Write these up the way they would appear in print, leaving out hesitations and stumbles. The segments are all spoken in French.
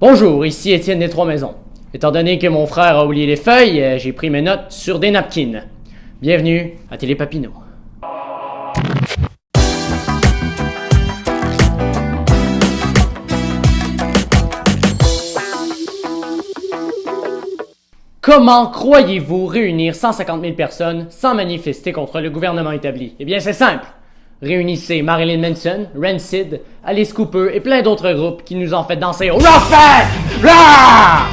Bonjour, ici Étienne des Trois-Maisons. Étant donné que mon frère a oublié les feuilles, j'ai pris mes notes sur des napkins. Bienvenue à Télé Papineau. Comment croyez-vous réunir 150 000 personnes sans manifester contre le gouvernement établi? Eh bien, c'est simple. Réunissez Marilyn Manson, Rancid, Alice Cooper et plein d'autres groupes qui nous ont fait danser au Rockfest! Rah!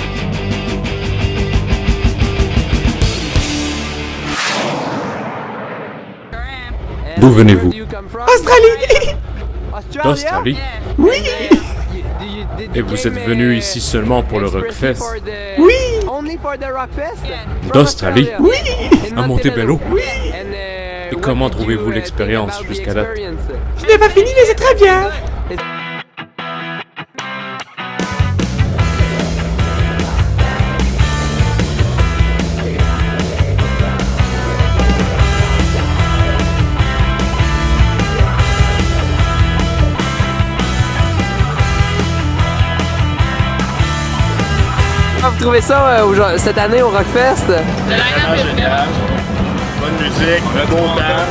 D'où venez-vous? Australie! D'Australie? Oui! Et vous êtes venu ici seulement pour le Rockfest? Oui! D'Australie? Oui! À Montebello? Oui! Et comment trouvez-vous l'expérience jusqu'à date? Je n'ai pas fini, mais c'est très bien! Vous trouvez ça cette année au Rockfest? Génial. Bonne musique, un beau temps.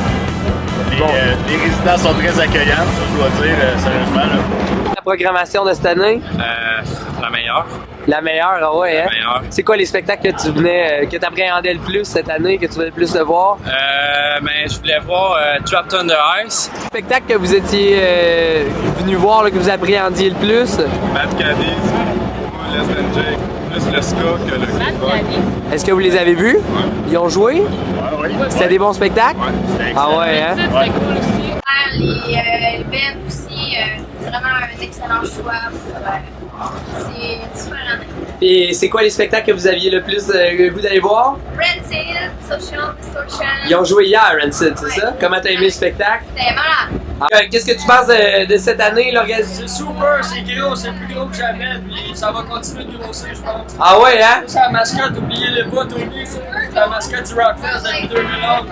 Les résidents sont très accueillants, ça je dois dire, sérieusement. Là. La programmation de cette année? La meilleure. La meilleure, ah ouais, hein? La meilleure. C'est quoi les spectacles que tu appréhendais le plus cette année, que tu voulais le plus de voir? Je voulais voir Dropped on the Ice. Spectacle que vous étiez venu voir, là, que vous appréhendiez le plus? Matt Cadiz, Less Than Jake, plus le ska que le rock. Est-ce que vous les avez vus? Ils ont joué? Oui. C'était des bons spectacles? Ouais, c'était Ah excellent. ouais, hein? Ouais. Les bands aussi, vraiment un excellent choix. C'est différent. Et c'est quoi les spectacles que vous aviez le plus le goût d'aller voir? Rancid, Social Distortion. Ils ont joué hier, Rancid, c'est ça? Comment t'as aimé le spectacle? C'était malade. Qu'est-ce que tu penses de cette année, l'organisation? Super, c'est gros, c'est plus gros que jamais, puis ça va continuer de grossir, je pense. Ah ouais, hein? C'est la mascotte, oubliez-le pas, Tony, c'est la mascotte du Rockfest depuis 2011.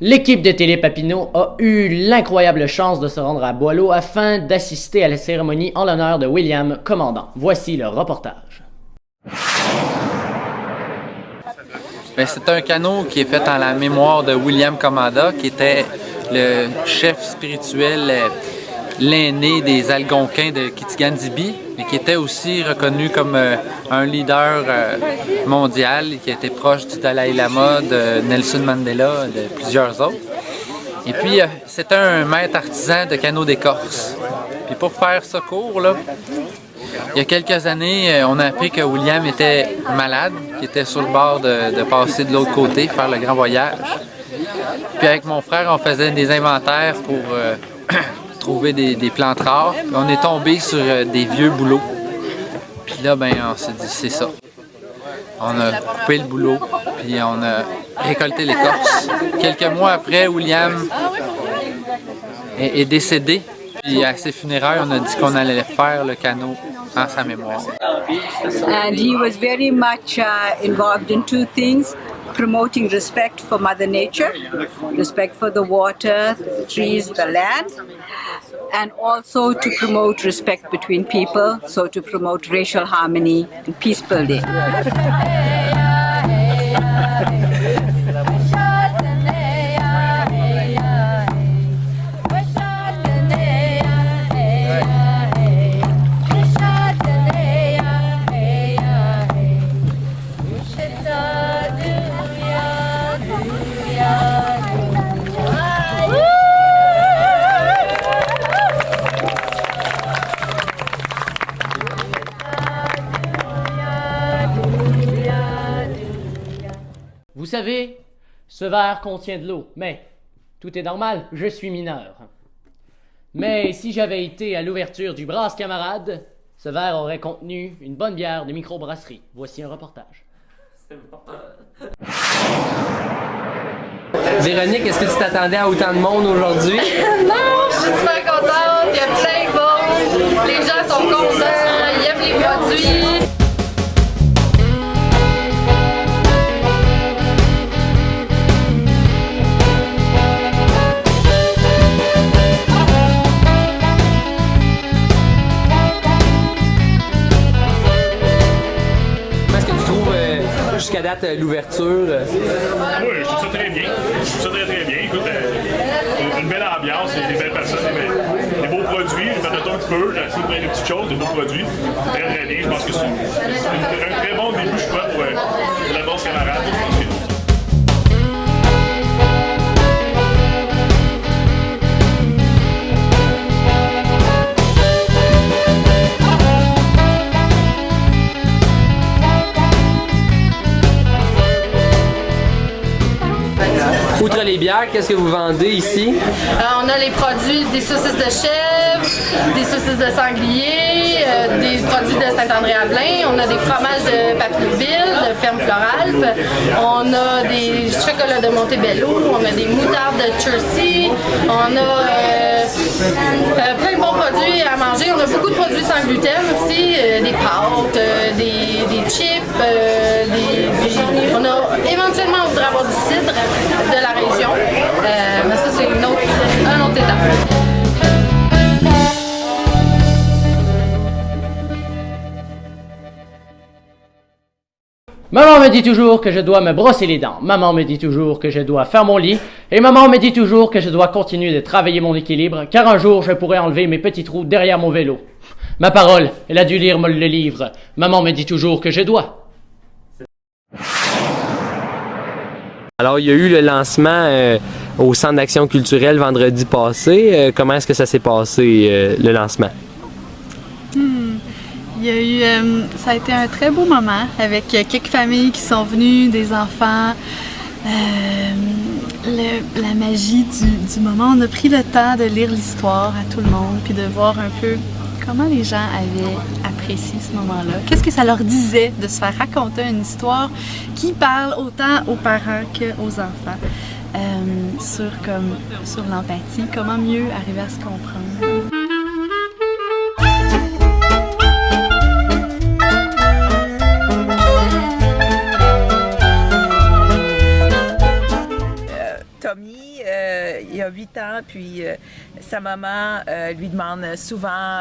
L'équipe de Télé Papineau a eu l'incroyable chance de se rendre à Boileau afin d'assister à la cérémonie en l'honneur de William Commandant. Voici le reportage. C'est un canot qui est fait en la mémoire de William Commandant, qui était le chef spirituel, l'aîné des Algonquins de Kitigan-Zibi, et qui était aussi reconnu comme un leader mondial, qui était proche du Dalai Lama, de Nelson Mandela, de plusieurs autres. Et puis, c'était un maître artisan de canot d'écorce. Puis pour faire ça court, là, il y a quelques années, on a appris que William était malade, qu'il était sur le bord de passer de l'autre côté, faire le grand voyage. Puis avec mon frère, on faisait des inventaires pour trouver des plantes rares. Puis on est tombé sur des vieux bouleaux. Puis là, on s'est dit, c'est ça. On a coupé le bouleau, puis on a récolté l'écorce. Quelques mois après, William est décédé. Puis à ses funérailles, on a dit qu'on allait faire le canot en sa mémoire. And he was very much involved in two things: promoting respect for Mother Nature, respect for the water, the trees, the land, and also to promote respect between people, so to promote racial harmony and peace building. Vous savez, ce verre contient de l'eau, mais tout est normal, je suis mineur. Mais si j'avais été à l'ouverture du Brasse Camarade, ce verre aurait contenu une bonne bière de microbrasserie. Voici un reportage. Véronique, est-ce que tu t'attendais à autant de monde aujourd'hui? Non, je suis super contente. Il y a plein de monde. Les gens sont contents. Ils aiment les produits. jusqu'à date l'ouverture? Oui, je trouve ça très bien. Je trouve ça très très bien. Écoute, une belle ambiance, des belles personnes, des beaux produits. J'ai fait le tour un petit peu, j'ai essayé de plein de petites choses, des beaux produits. Très très bien. Je pense que c'est un très bon début, je crois, pour la Brosse Camarade. Outre les bières, qu'est-ce que vous vendez ici? On a les produits des saucisses de chèvre, des saucisses de sanglier, des produits de Saint-André-à-Blain. On a des fromages de Papilleville, de Ferme Floralp. On a des chocolats de Montebello. On a des moutardes de Chersey. On a plein de bons produits à manger. On a beaucoup de produits sans gluten aussi, des pâtes, des chips. On a éventuellement, on voudrait avoir du cidre de la région, mais ça c'est un autre étape. Maman me dit toujours que je dois me brosser les dents. Maman me dit toujours que je dois faire mon lit. Et maman me dit toujours que je dois continuer de travailler mon équilibre, car un jour je pourrai enlever mes petits trous derrière mon vélo. Ma parole, elle a dû lire le livre. Maman me dit toujours que je dois. Alors, il y a eu le lancement au Centre d'action culturelle vendredi passé. Comment est-ce que ça s'est passé, le lancement? Il y a eu, ça a été un très beau moment avec quelques familles qui sont venues, des enfants. La magie du moment. On a pris le temps de lire l'histoire à tout le monde puis de voir un peu comment les gens avaient apprécié ce moment-là. Qu'est-ce que ça leur disait de se faire raconter une histoire qui parle autant aux parents qu'aux enfants sur l'empathie, comment mieux arriver à se comprendre. Tommy, il a 8 ans, puis sa maman lui demande souvent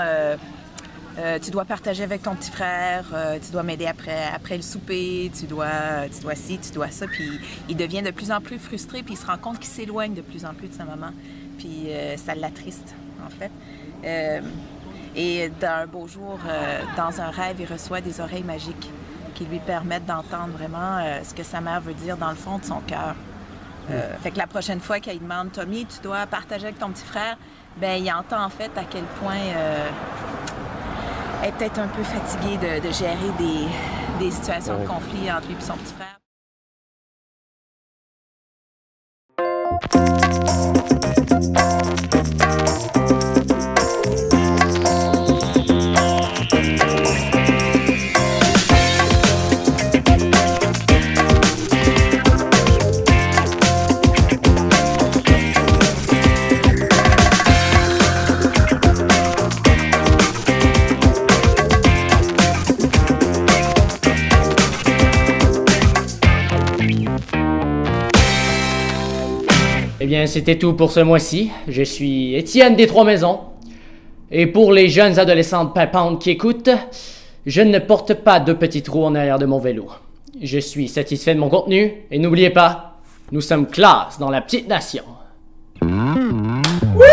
tu dois partager avec ton petit frère, tu dois m'aider après le souper, tu dois ci, tu dois ça. Puis il devient de plus en plus frustré, puis il se rend compte qu'il s'éloigne de plus en plus de sa maman. Puis ça l'attriste, en fait. Et d'un beau jour, dans un rêve, il reçoit des oreilles magiques qui lui permettent d'entendre vraiment ce que sa mère veut dire dans le fond de son cœur. Fait que la prochaine fois qu'elle demande « Tommy, tu dois partager avec ton petit frère », ben il entend en fait à quel point elle est peut-être un peu fatiguée de gérer des situations de conflit entre lui et son petit frère. Eh bien, c'était tout pour ce mois-ci. Je suis Étienne des Trois-Maisons. Et pour les jeunes adolescentes pimpante qui écoutent, je ne porte pas de petits trous en arrière de mon vélo. Je suis satisfait de mon contenu, et n'oubliez pas, nous sommes classe dans la petite nation. Wouhou!